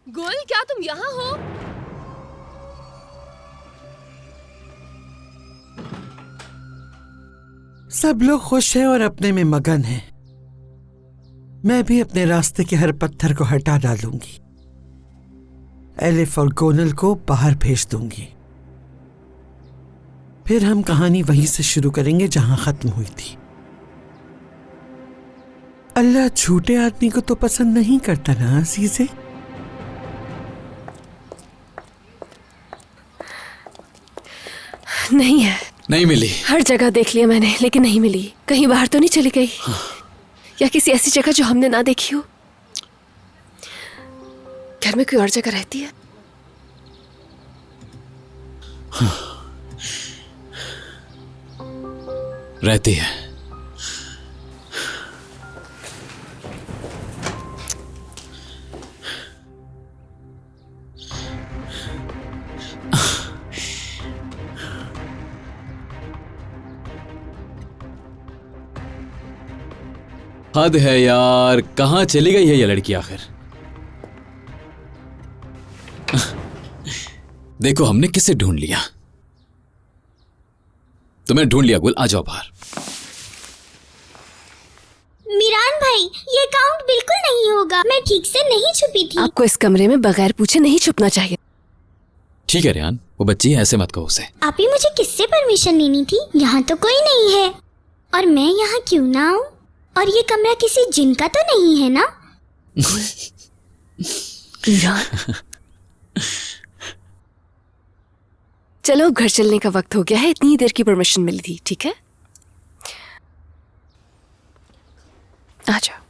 गुल, क्या तुम यहाँ हो? सब लोग खुश हैं और अपने में मगन हैं। मैं भी अपने रास्ते के हर पत्थर को हटा डालूंगी। एलिफ और गोनल को बाहर भेज दूंगी। फिर हम कहानी वहीं से शुरू करेंगे जहां खत्म हुई थी। अल्लाह झूठे आदमी को तो पसंद नहीं करता ना अजीज़े। नहीं है। नहीं मिली। हर जगह देख लिया मैंने, लेकिन नहीं मिली। कहीं बाहर तो नहीं चली गई? या किसी ऐसी जगह जो हमने ना देखी हो? घर में कोई और जगह रहती है? रहती है। हद है यार, कहां चली गई है ये लड़की आखिर? देखो, हमने किसे ढूंढ लिया। तुम्हें ढूंढ लिया गुल, आ जाओ बाहर। मिरान भाई, ये काउंट बिल्कुल नहीं होगा। मैं ठीक से नहीं छुपी थी। आपको इस कमरे में बगैर पूछे नहीं छुपना चाहिए। ठीक है रेहान, वो बच्ची है, ऐसे मत कहो उसे। आप ही मुझे किससे परमिशन लेनी थी? यहाँ तो कोई नहीं है और मैं यहाँ क्यों ना आऊँ? और ये कमरा किसी जिन का तो नहीं है ना? ईरान, चलो अब घर चलने का वक्त हो गया है। इतनी देर की परमिशन मिली थी, ठीक है? आ जाओ।